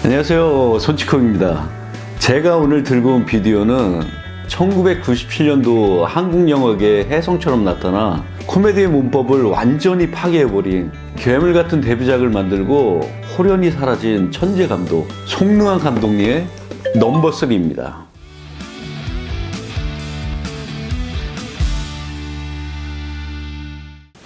안녕하세요, 손치콩입니다. 제가 오늘 들고 온 비디오는 1997년도 한국 영화계의 혜성처럼 나타나 코미디의 문법을 완전히 파괴해버린 괴물 같은 데뷔작을 만들고 호련히 사라진 천재 감독 송능한 감독님의 넘버 3입니다.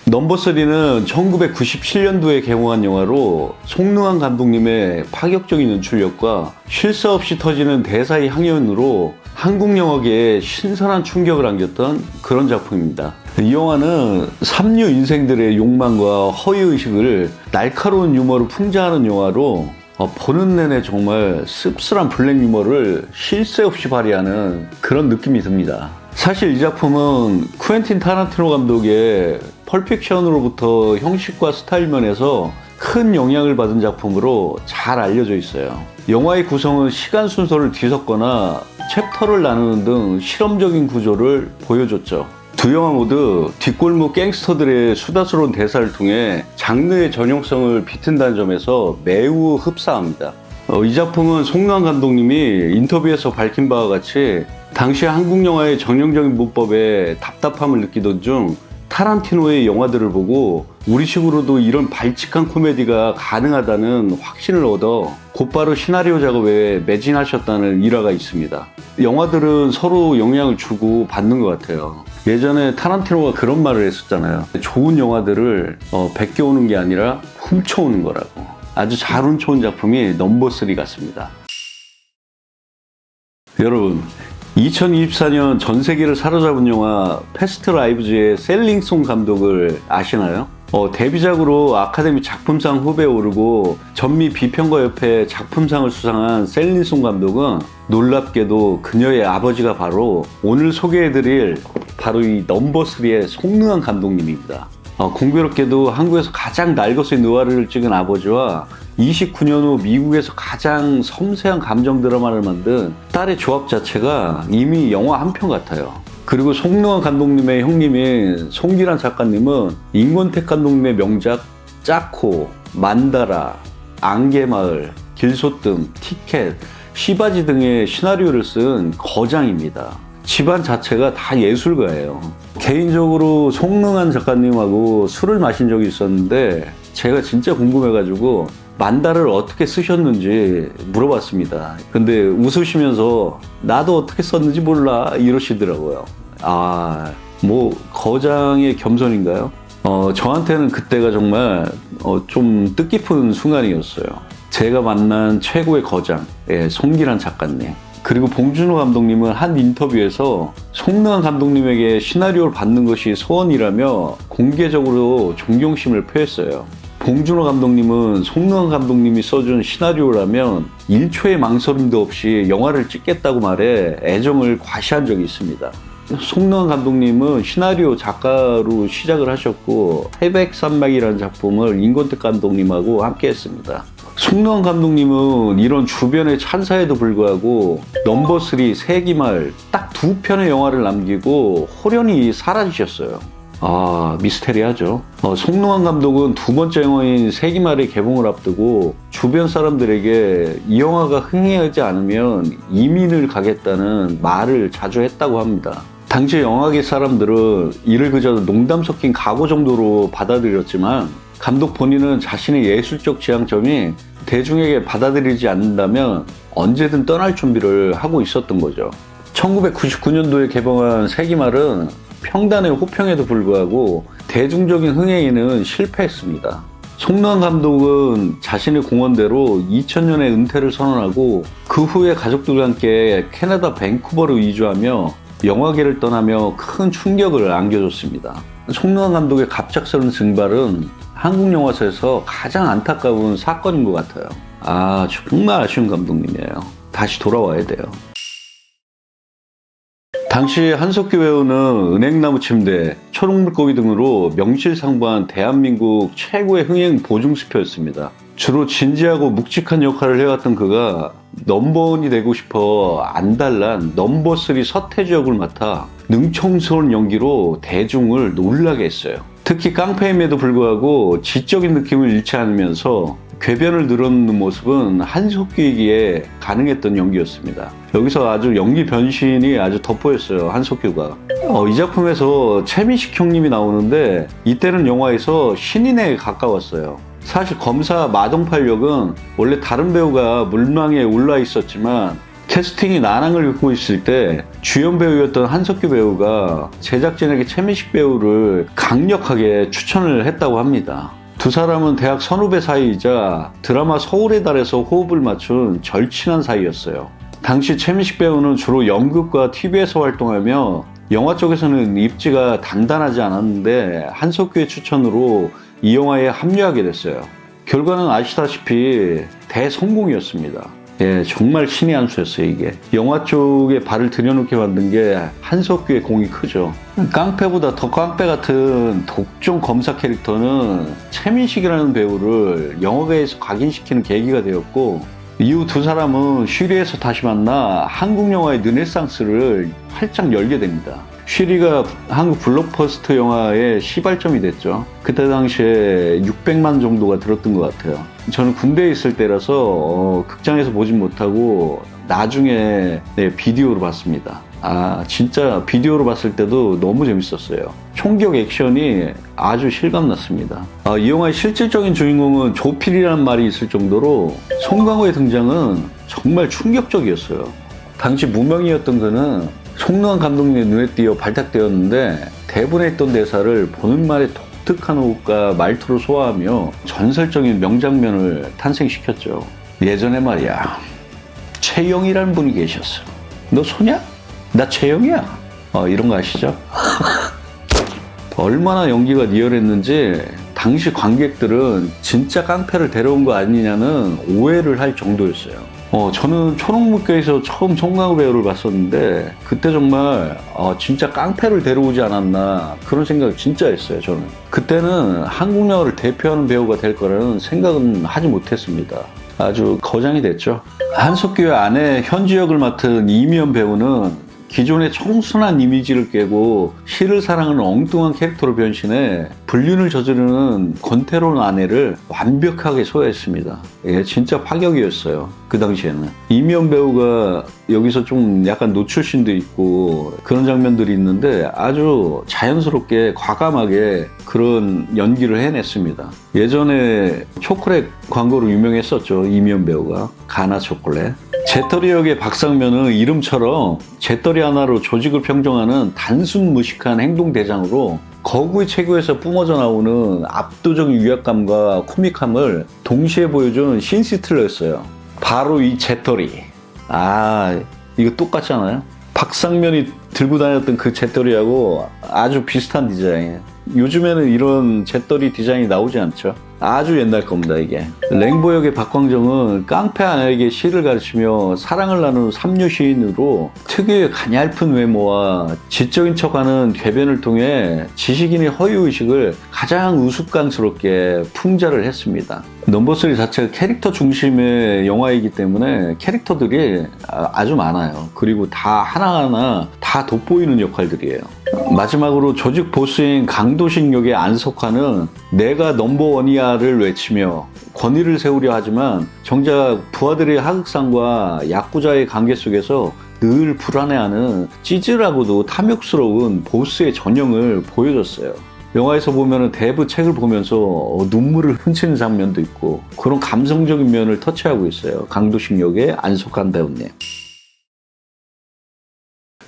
넘버 3는 1997년도에 개봉한 영화로 송능한 감독님의 파격적인 연출력과 쉴 새 없이 터지는 대사의 향연으로 한국 영화계에 신선한 충격을 안겼던 그런 작품입니다. 이 영화는 삼류 인생들의 욕망과 허위의식을 날카로운 유머로 풍자하는 영화로 보는 내내 정말 씁쓸한 블랙 유머를 쉴 새 없이 발휘하는 그런 느낌이 듭니다. 사실 이 작품은 쿠엔틴 타란티노 감독의 펄픽션으로부터 형식과 스타일 면에서 큰 영향을 받은 작품으로 잘 알려져 있어요. 영화의 구성은 시간 순서를 뒤섞거나 챕터를 나누는 등 실험적인 구조를 보여줬죠. 두 영화 모두 뒷골목 갱스터들의 수다스러운 대사를 통해 장르의 전용성을 비튼다는 점에서 매우 흡사합니다. 이 작품은 송능한 감독님이 인터뷰에서 밝힌 바와 같이 당시 한국 영화의 전형적인 문법에 답답함을 느끼던 중 타란티노의 영화들을 보고 우리식으로도 이런 발칙한 코미디가 가능하다는 확신을 얻어 곧바로 시나리오 작업에 매진하셨다는 일화가 있습니다. 영화들은 서로 영향을 주고 받는 것 같아요. 예전에 타란티노가 그런 말을 했었잖아요. 좋은 영화들을 베껴오는 게 아니라 훔쳐오는 거라고. 아주 잘 훔쳐온 작품이 넘버 3 같습니다. 여러분, 2024년 전 세계를 사로잡은 영화 패스트 라이브즈의 셀링송 감독을 아시나요? 데뷔작으로 아카데미 작품상 후보에 오르고 전미 비평가협회 작품상을 수상한 셀링송 감독은 놀랍게도 그녀의 아버지가 바로 오늘 소개해드릴 바로 이 넘버 3의 송능한 감독님입니다. 공교롭게도 한국에서 가장 날것의 느와르를 찍은 아버지와 29년 후 미국에서 가장 섬세한 감정 드라마를 만든 딸의 조합 자체가 이미 영화 한 편 같아요. 그리고 송능한 감독님의 형님인 송기란 작가님은 임권택 감독님의 명작 짜코, 만다라, 안개마을, 길소뜸, 티켓, 시바지 등의 시나리오를 쓴 거장입니다. 집안 자체가 다 예술가예요. 개인적으로 송능한 작가님하고 술을 마신 적이 있었는데 제가 진짜 궁금해가지고 만다를 어떻게 쓰셨는지 물어봤습니다. 근데 웃으시면서 나도 어떻게 썼는지 몰라 이러시더라고요. 거장의 겸손인가요? 저한테는 그때가 정말 좀 뜻깊은 순간이었어요. 제가 만난 최고의 거장, 송기란 작가님. 그리고 봉준호 감독님은 한 인터뷰에서 송능한 감독님에게 시나리오를 받는 것이 소원이라며 공개적으로 존경심을 표했어요. 봉준호 감독님은 송능한 감독님이 써준 시나리오라면 1초의 망설임도 없이 영화를 찍겠다고 말해 애정을 과시한 적이 있습니다. 송능한 감독님은 시나리오 작가로 시작을 하셨고 태백산맥이라는 작품을 임권택 감독님하고 함께 했습니다. 송능한 감독님은 이런 주변의 찬사에도 불구하고 넘버 3 세기말 딱 2편의 영화를 남기고 호련히 사라지셨어요. 미스테리하죠. 송능한 감독은 두 번째 영화인 세기말의 개봉을 앞두고 주변 사람들에게 이 영화가 흥행하지 않으면 이민을 가겠다는 말을 자주 했다고 합니다. 당시 영화계 사람들은 이를 그저 농담 섞인 각오 정도로 받아들였지만 감독 본인은 자신의 예술적 지향점이 대중에게 받아들이지 않는다면 언제든 떠날 준비를 하고 있었던 거죠. 1999년도에 개봉한 세기말은 평단의 호평에도 불구하고 대중적인 흥행에는 실패했습니다. 송능한 감독은 자신의 공언대로 2000년에 은퇴를 선언하고 그 후에 가족들과 함께 캐나다 밴쿠버로 이주하며 영화계를 떠나며 큰 충격을 안겨줬습니다. 송능한 감독의 갑작스러운 증발은 한국 영화사에서 가장 안타까운 사건인 것 같아요. 정말 아쉬운 감독님이에요. 다시 돌아와야 돼요. 당시 한석규 배우는 은행나무 침대, 초록물고기 등으로 명실상부한 대한민국 최고의 흥행 보증수표였습니다. 주로 진지하고 묵직한 역할을 해왔던 그가 넘버원이 되고 싶어 안달난 넘버 3 서태지 역을 맡아 능청스러운 연기로 대중을 놀라게 했어요. 특히 깡패임에도 불구하고 지적인 느낌을 잃지 않으면서 궤변을 늘어놓는 모습은 한석규이기에 가능했던 연기였습니다. 여기서 아주 연기 변신이 아주 돋보였어요. 한석규가. 이 작품에서 최민식 형님이 나오는데 이때는 영화에서 신인에 가까웠어요. 사실 검사 마동팔 역은 원래 다른 배우가 물망에 올라 있었지만 캐스팅이 난항을 겪고 있을 때 주연 배우였던 한석규 배우가 제작진에게 최민식 배우를 강력하게 추천을 했다고 합니다. 두 사람은 대학 선후배 사이이자 드라마 서울의 달에서 호흡을 맞춘 절친한 사이였어요. 당시 최민식 배우는 주로 연극과 TV에서 활동하며 영화 쪽에서는 입지가 단단하지 않았는데 한석규의 추천으로 이 영화에 합류하게 됐어요. 결과는 아시다시피 대성공이었습니다. 예, 정말 신의 한 수였어요, 이게. 영화 쪽에 발을 들여놓게 만든 게 한석규의 공이 크죠. 깡패보다 더 깡패 같은 독종 검사 캐릭터는 최민식이라는 배우를 영화계에서 각인시키는 계기가 되었고, 이후 두 사람은 쉬리에서 다시 만나 한국 영화의 르네상스를 활짝 열게 됩니다. 쉬리가 한국 블록버스터 영화의 시발점이 됐죠. 그때 당시에 600만 정도가 들었던 것 같아요. 저는 군대에 있을 때라서 극장에서 보진 못하고 나중에 비디오로 봤습니다. 진짜 비디오로 봤을 때도 너무 재밌었어요. 총격 액션이 아주 실감났습니다. 이 영화의 실질적인 주인공은 조필이라는 말이 있을 정도로 송강호의 등장은 정말 충격적이었어요. 당시 무명이었던 그는 송능한 감독님의 눈에 띄어 발탁되었는데 대본에 있던 대사를 보는 말에 독특한 호흡과 말투로 소화하며 전설적인 명장면을 탄생시켰죠. 예전에 말이야, 최영이라는 분이 계셨어. 너 소냐? 나 최영이야. 이런 거 아시죠? 얼마나 연기가 리얼했는지 당시 관객들은 진짜 깡패를 데려온 거 아니냐는 오해를 할 정도였어요. 저는 초록무교에서 처음 송강호 배우를 봤었는데 그때 정말 진짜 깡패를 데려오지 않았나 그런 생각을 진짜 했어요. 저는 그때는 한국 영화를 대표하는 배우가 될 거라는 생각은 하지 못했습니다. 아주 거장이 됐죠. 한석규의 아내 현지 역을 맡은 이미연 배우는 기존의 청순한 이미지를 깨고 시를 사랑하는 엉뚱한 캐릭터로 변신해 불륜을 저지르는 권태로운 아내를 완벽하게 소화했습니다. 예, 진짜 파격이었어요. 그 당시에는. 이미연 배우가 여기서 좀 약간 노출신도 있고 그런 장면들이 있는데 아주 자연스럽게 과감하게 그런 연기를 해냈습니다. 예전에 초콜릿 광고로 유명했었죠. 이미연 배우가. 가나 초콜릿. 재떨이 역의 박상면은 이름처럼 재떨이 하나로 조직을 평정하는 단순 무식한 행동대장으로 거구의 체구에서 뿜어져 나오는 압도적인 위압감과 코믹함을 동시에 보여준 신시틀러였어요. 바로 이 재떨이. 이거 똑같잖아요. 박상면이 들고 다녔던 그 재떨이하고 아주 비슷한 디자인. 요즘에는 이런 재떨이 디자인이 나오지 않죠. 아주 옛날 겁니다, 이게. 랭보 역의 박광정은 깡패 아내에게 시를 가르치며 사랑을 나누는 삼류 시인으로 특유의 가냘픈 외모와 지적인 척하는 궤변을 통해 지식인의 허위의식을 가장 우스꽝스럽게 풍자를 했습니다. 넘버3 자체가 캐릭터 중심의 영화이기 때문에 캐릭터들이 아주 많아요. 그리고 다 하나하나 다 돋보이는 역할들이에요. 마지막으로 조직 보스인 강도식 역의 안석환은 내가 넘버원이야를 외치며 권위를 세우려 하지만 정작 부하들의 하극상과 야쿠자의 관계 속에서 늘 불안해하는 찌질하고도 탐욕스러운 보스의 전형을 보여줬어요. 영화에서 보면 대부 책을 보면서 눈물을 훔치는 장면도 있고 그런 감성적인 면을 터치하고 있어요. 강도식 역의 안석환 배우님.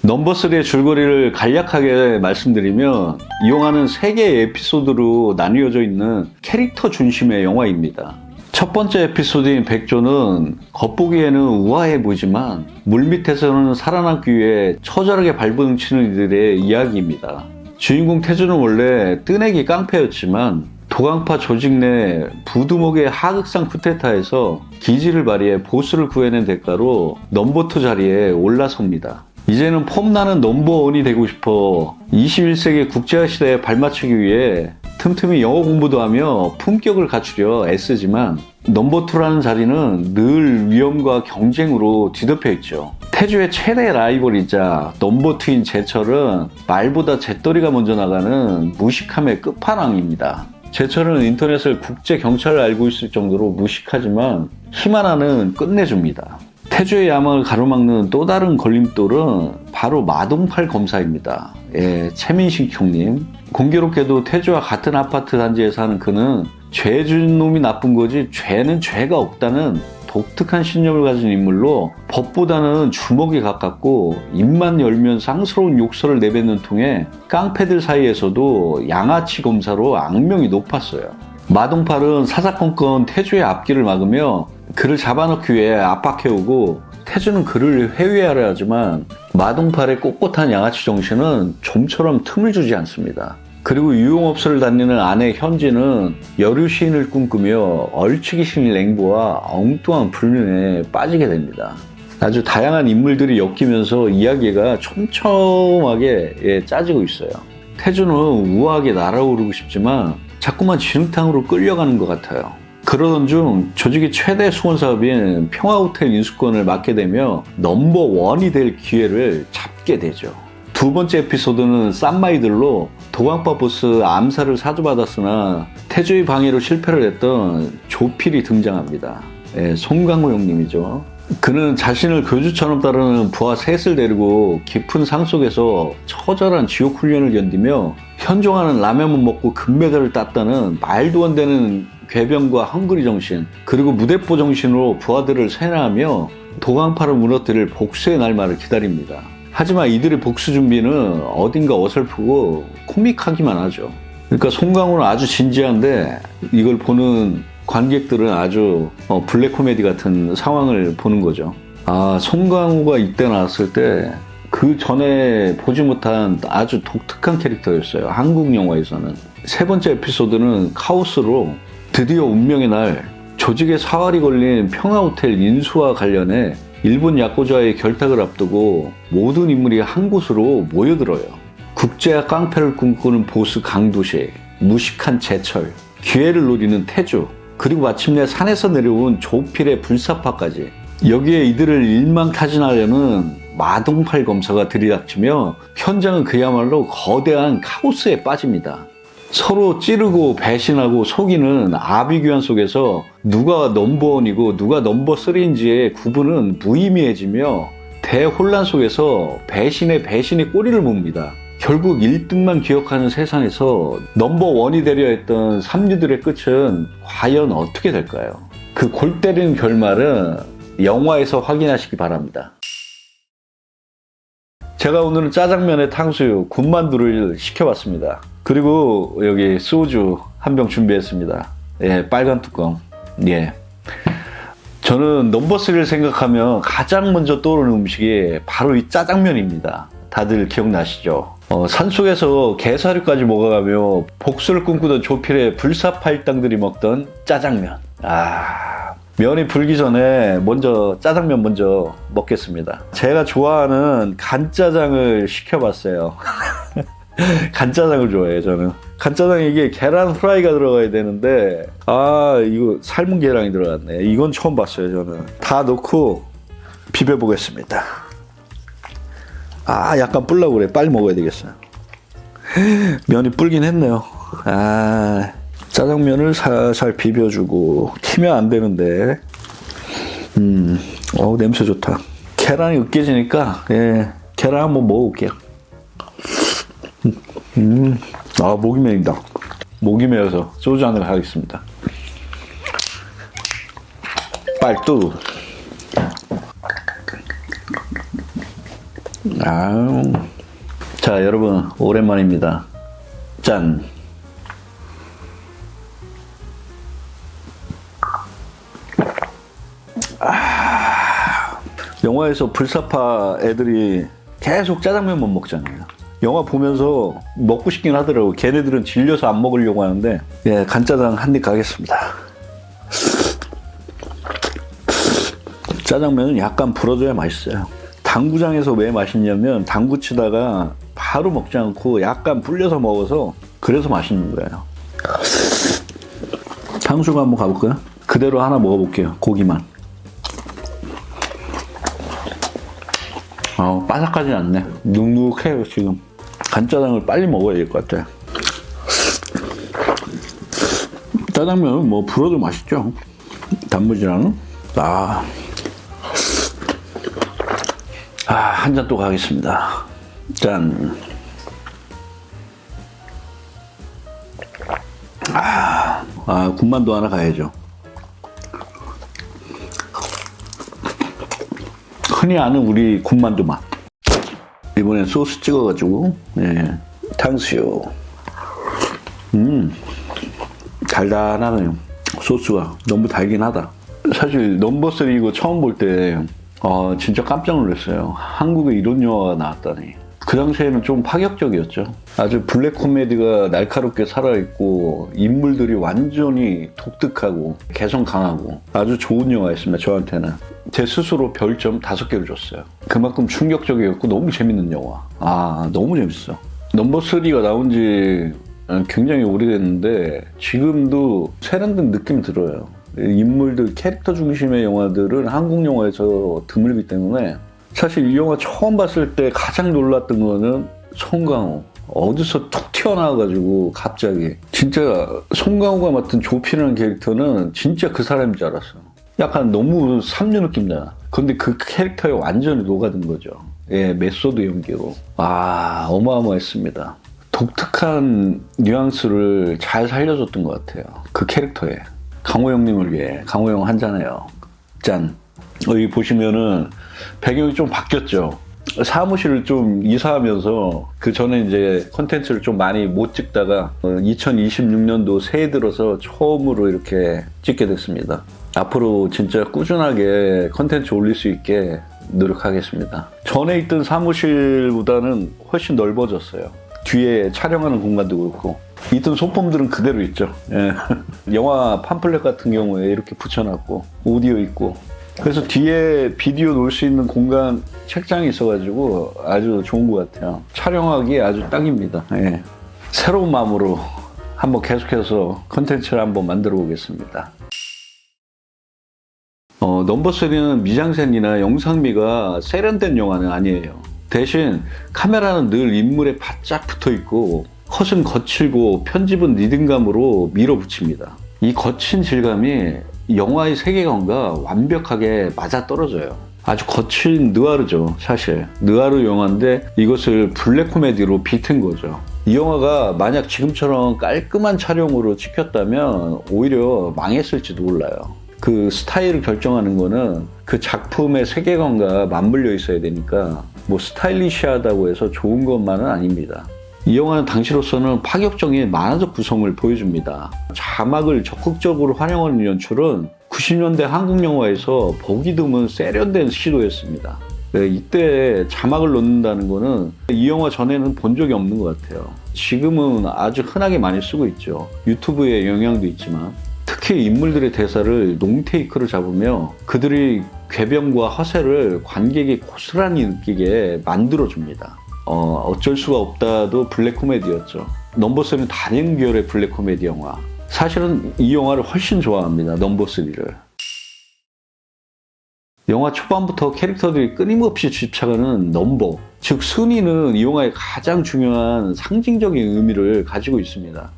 넘버3의 줄거리를 간략하게 말씀드리면 이 영화는 3개의 에피소드로 나뉘어져 있는 캐릭터 중심의 영화입니다. 첫 번째 에피소드인 백조는 겉보기에는 우아해 보이지만 물밑에서는 살아남기 위해 처절하게 발버둥치는 이들의 이야기입니다. 주인공 태주는 원래 뜨내기 깡패였지만 도강파 조직 내 부두목의 하극상 쿠데타에서 기지를 발휘해 보스를 구해낸 대가로 넘버2 자리에 올라섭니다. 이제는 폼나는 넘버원이 되고 싶어 21세기 국제화시대에 발맞추기 위해 틈틈이 영어 공부도 하며 품격을 갖추려 애쓰지만 넘버2라는 자리는 늘 위험과 경쟁으로 뒤덮여 있죠. 태주의 최대 라이벌이자 넘버2인 제철은 말보다 재떨이가 먼저 나가는 무식함의 끝판왕입니다. 제철은 인터넷을 국제 경찰을 알고 있을 정도로 무식하지만 힘 하나는 끝내줍니다. 태주의 야망을 가로막는 또 다른 걸림돌은 바로 마동팔 검사입니다. 예, 최민식 형님. 공교롭게도 태주와 같은 아파트 단지에 사는 그는 죄 지은 놈이 나쁜 거지 죄는 죄가 없다는 독특한 신념을 가진 인물로 법보다는 주먹에 가깝고 입만 열면 쌍스러운 욕설을 내뱉는 통에 깡패들 사이에서도 양아치 검사로 악명이 높았어요. 마동팔은 사사건건 태주의 앞길을 막으며 그를 잡아넣기 위해 압박해오고 태주는 그를 회유하려 하지만 마동팔의 꼿꼿한 양아치 정신은 좀처럼 틈을 주지 않습니다. 그리고 유흥업소를 다니는 아내 현지는 여류 시인을 꿈꾸며 얼치기 신인 랭보와 엉뚱한 불륜에 빠지게 됩니다. 아주 다양한 인물들이 엮이면서 이야기가 촘촘하게 짜지고 있어요. 태주는 우아하게 날아오르고 싶지만 자꾸만 진흙탕으로 끌려가는 것 같아요. 그러던 중 조직의 최대 수건 사업인 평화호텔 인수권을 맡게 되며 넘버원이 될 기회를 잡게 되죠. 두 번째 에피소드는 쌈마이들로 도강파 보스 암살을 사주받았으나 태주의 방해로 실패를 했던 조필이 등장합니다. 예, 송강호 형님이죠. 그는 자신을 교주처럼 따르는 부하 셋을 데리고 깊은 상속에서 처절한 지옥 훈련을 견디며 현종하는 라면만 먹고 금메달을 땄다는 말도 안 되는 궤변과 헝그리 정신, 그리고 무대포 정신으로 부하들을 세뇌하며 도강파를 무너뜨릴 복수의 날만을 기다립니다. 하지만 이들의 복수 준비는 어딘가 어설프고 코믹하기만 하죠. 그러니까 송강호는 아주 진지한데 이걸 보는 관객들은 아주 블랙 코미디 같은 상황을 보는 거죠. 아, 송강호가 이때 나왔을 때 그 전에 보지 못한 아주 독특한 캐릭터였어요. 한국 영화에서는. 세 번째 에피소드는 카오스로 드디어 운명의 날 조직의 사활이 걸린 평화호텔 인수와 관련해 일본 야쿠자의 결탁을 앞두고 모든 인물이 한 곳으로 모여들어요. 국제화 깡패를 꿈꾸는 보스 강도식, 무식한 제철, 기회를 노리는 태주, 그리고 마침내 산에서 내려온 조필의 불사파까지. 여기에 이들을 일망타진하려는 마동팔 검사가 들이닥치며 현장은 그야말로 거대한 카오스에 빠집니다. 서로 찌르고 배신하고 속이는 아비규환 속에서 누가 넘버원이고 누가 넘버3인지의 구분은 무의미해지며 대혼란 속에서 배신의 꼬리를 뭅니다. 결국 1등만 기억하는 세상에서 넘버1이 되려 했던 삼류들의 끝은 과연 어떻게 될까요? 그 골 때리는 결말은 영화에서 확인하시기 바랍니다. 제가 오늘은 짜장면에 탕수육, 군만두를 시켜봤습니다. 그리고 여기 소주 한 병 준비했습니다. 예, 빨간 뚜껑. 예. 저는 넘버3를 생각하면 가장 먼저 떠오르는 음식이 바로 이 짜장면입니다. 다들 기억나시죠? 산속에서 게사료까지 먹어가며 복수를 꿈꾸던 조필의 불사팔당들이 먹던 짜장면. 면이 불기 전에 짜장면 먼저 먹겠습니다. 제가 좋아하는 간짜장을 시켜봤어요. 간짜장을 좋아해요, 저는. 간짜장에 이게 계란 후라이가 들어가야 되는데, 이거 삶은 계란이 들어갔네. 이건 처음 봤어요, 저는. 다 넣고 비벼보겠습니다. 약간 불라고 그래. 빨리 먹어야 되겠어요. 면이 불긴 했네요. 짜장면을 살살 비벼주고, 튀면 안 되는데. 냄새 좋다. 계란이 으깨지니까, 계란 한번 먹어볼게요. 목이 메인다. 목이 메어서 소주 한잔 하겠습니다. 빨뚜. 자, 여러분, 오랜만입니다. 짠. 영화에서 불사파 애들이 계속 짜장면만 먹잖아요. 영화 보면서 먹고 싶긴 하더라고. 걔네들은 질려서 안 먹으려고 하는데, 간짜장 한 입 가겠습니다. 짜장면은 약간 불어줘야 맛있어요. 당구장에서 왜 맛있냐면 당구 치다가 바로 먹지 않고 약간 불려서 먹어서 그래서 맛있는 거예요. 탕수육 한번 가볼까요? 그대로 하나 먹어볼게요. 고기만. 바삭하지 않네. 눅눅해요 지금. 간짜장을 빨리 먹어야 될 것 같아요. 짜장면은 뭐 불어도 맛있죠. 단무지랑. 한 잔 또 가겠습니다. 짠. 군만두 하나 가야죠. 흔히 아는 우리 군만두 맛. 이번엔 소스 찍어가지고, 네, 탕수육. 달달하네요. 소스가 너무 달긴 하다. 사실 넘버3 이거 처음 볼 때 진짜 깜짝 놀랐어요. 한국에 이런 영화가 나왔다니. 그 당시에는 좀 파격적이었죠. 아주 블랙 코미디가 날카롭게 살아있고 인물들이 완전히 독특하고 개성 강하고 아주 좋은 영화였습니다. 저한테는. 제 스스로 별점 5개를 줬어요. 그만큼 충격적이었고 너무 재밌는 영화. 너무 재밌어. 넘버3가 나온 지 굉장히 오래됐는데 지금도 세련된 느낌이 들어요. 인물들, 캐릭터 중심의 영화들은 한국 영화에서 드물기 때문에 사실 이 영화 처음 봤을 때 가장 놀랐던 거는 송강호. 어디서 툭 튀어나와가지고 갑자기. 진짜 송강호가 맡은 조필이라는 캐릭터는 진짜 그 사람인 줄 알았어. 약간 너무 삼류 느낌 나요. 근데 그 캐릭터에 완전히 녹아든 거죠. 예, 메소드 연기로. 어마어마했습니다. 독특한 뉘앙스를 잘 살려줬던 것 같아요. 그 캐릭터에. 강호 형님을 위해. 강호 형 한잔해요. 짠. 여기 보시면은 배경이 좀 바뀌었죠. 사무실을 좀 이사하면서 그 전에 이제 콘텐츠를 좀 많이 못 찍다가 2026년도 새해 들어서 처음으로 이렇게 찍게 됐습니다. 앞으로 진짜 꾸준하게 콘텐츠 올릴 수 있게 노력하겠습니다. 전에 있던 사무실보다는 훨씬 넓어졌어요. 뒤에 촬영하는 공간도 그렇고 있던 소품들은 그대로 있죠. 예. 영화 팜플렛 같은 경우에 이렇게 붙여놨고 오디오 있고 그래서 뒤에 비디오 놓을 수 있는 공간 책장이 있어가지고 아주 좋은 것 같아요. 촬영하기에 아주 딱입니다. 예. 새로운 마음으로 한번 계속해서 컨텐츠를 한번 만들어 보겠습니다. 넘버3는 미장센이나 영상미가 세련된 영화는 아니에요. 대신 카메라는 늘 인물에 바짝 붙어 있고 컷은 거칠고 편집은 리듬감으로 밀어붙입니다. 이 거친 질감이 영화의 세계관과 완벽하게 맞아떨어져요. 아주 거친 느와르죠. 사실 느와르 영화인데 이것을 블랙 코미디로 비튼 거죠. 이 영화가 만약 지금처럼 깔끔한 촬영으로 찍혔다면 오히려 망했을지도 몰라요. 그 스타일을 결정하는 거는 그 작품의 세계관과 맞물려 있어야 되니까 뭐 스타일리시하다고 해서 좋은 것만은 아닙니다. 이 영화는 당시로서는 파격적인 만화적 구성을 보여줍니다. 자막을 적극적으로 활용하는 연출은 90년대 한국 영화에서 보기 드문 세련된 시도였습니다. 네, 이때 자막을 넣는다는 거는 이 영화 전에는 본 적이 없는 것 같아요. 지금은 아주 흔하게 많이 쓰고 있죠. 유튜브의 영향도 있지만 특히 인물들의 대사를 롱테이크를 잡으며 그들이 궤변과 허세를 관객이 고스란히 느끼게 만들어줍니다. 어쩔 수가 없다도 블랙 코미디였죠. 넘버3는 다른 계열의 블랙 코미디 영화. 사실은 이 영화를 훨씬 좋아합니다. 넘버3를. 영화 초반부터 캐릭터들이 끊임없이 집착하는 넘버, 즉 순위는 이 영화의 가장 중요한 상징적인 의미를 가지고 있습니다.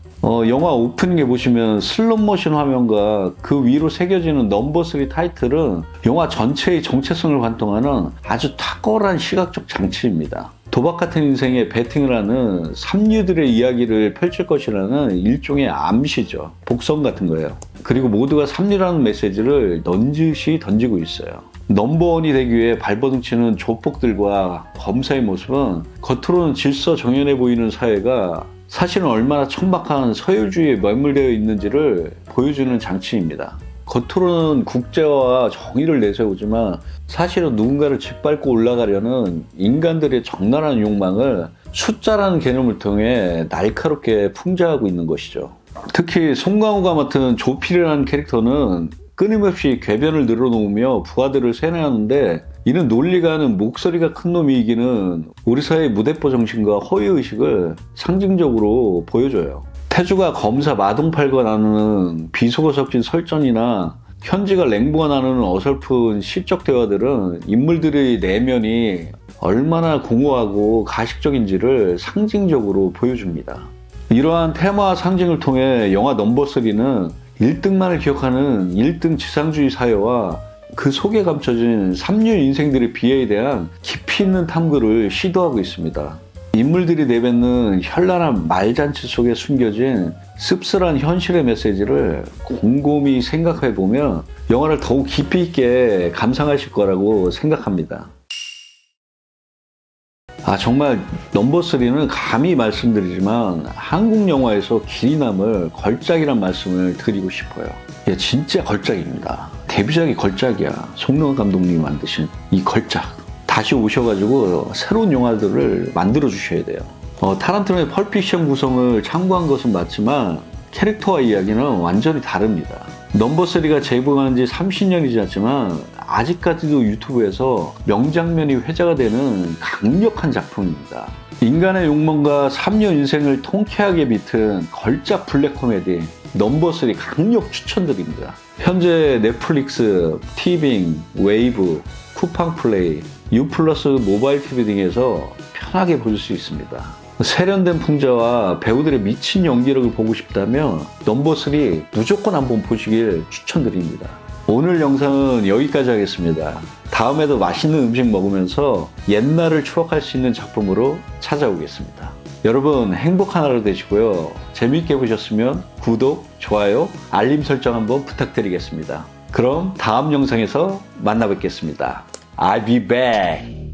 영화 오프닝에 보시면 슬롯모션 화면과 그 위로 새겨지는 넘버3 타이틀은 영화 전체의 정체성을 관통하는 아주 탁월한 시각적 장치입니다. 도박 같은 인생에 베팅을 하는 삼류들의 이야기를 펼칠 것이라는 일종의 암시죠. 복선 같은 거예요. 그리고 모두가 삼류라는 메시지를 넌지시 던지고 있어요. 넘버원이 되기 위해 발버둥 치는 조폭들과 검사의 모습은 겉으로는 질서 정연해 보이는 사회가 사실은 얼마나 천박한 서열주의에 매몰되어 있는지를 보여주는 장치입니다. 겉으로는 국제화와 정의를 내세우지만 사실은 누군가를 짓밟고 올라가려는 인간들의 적나라한 욕망을 숫자라는 개념을 통해 날카롭게 풍자하고 있는 것이죠. 특히 송강호가 맡은 조필이라는 캐릭터는 끊임없이 궤변을 늘어놓으며 부하들을 세뇌하는데 이는 논리가 아닌 목소리가 큰 놈이 이기는 우리 사회의 무대포 정신과 허위의식을 상징적으로 보여줘요. 태주가 검사 마동팔과 나누는 비속어 섞인 설전이나 현지가 랭보가 나누는 어설픈 시적 대화들은 인물들의 내면이 얼마나 공허하고 가식적인지를 상징적으로 보여줍니다. 이러한 테마와 상징을 통해 영화 넘버3는 1등만을 기억하는 1등 지상주의 사회와 그 속에 감춰진 삼류 인생들의 비애에 대한 깊이 있는 탐구를 시도하고 있습니다. 인물들이 내뱉는 현란한 말잔치 속에 숨겨진 씁쓸한 현실의 메시지를 곰곰이 생각해보면 영화를 더욱 깊이 있게 감상하실 거라고 생각합니다. 정말 넘버3는 감히 말씀드리지만 한국 영화에서 길이 남을 걸작이란 말씀을 드리고 싶어요. 진짜 걸작입니다. 데뷔작이 걸작이야. 송명호 감독님이 만드신 이 걸작. 다시 오셔가지고 새로운 영화들을 만들어 주셔야 돼요. 타란티노의 펄픽션 구성을 참고한 것은 맞지만 캐릭터와 이야기는 완전히 다릅니다. 넘버3가 재봉한 지 30년이 지났지만 아직까지도 유튜브에서 명장면이 회자가 되는 강력한 작품입니다. 인간의 욕망과 삼류 인생을 통쾌하게 비튼 걸작 블랙 코미디 넘버3 강력 추천드립니다. 현재 넷플릭스, 티빙, 웨이브, 쿠팡플레이, 유플러스 모바일 TV 등에서 편하게 보실 수 있습니다. 세련된 풍자와 배우들의 미친 연기력을 보고 싶다면 넘버3 무조건 한번 보시길 추천드립니다. 오늘 영상은 여기까지 하겠습니다. 다음에도 맛있는 음식 먹으면서 옛날을 추억할 수 있는 작품으로 찾아오겠습니다. 여러분 행복한 하루 되시고요. 재미있게 보셨으면 구독, 좋아요, 알림 설정 한번 부탁드리겠습니다. 그럼 다음 영상에서 만나 뵙겠습니다. I'll be back.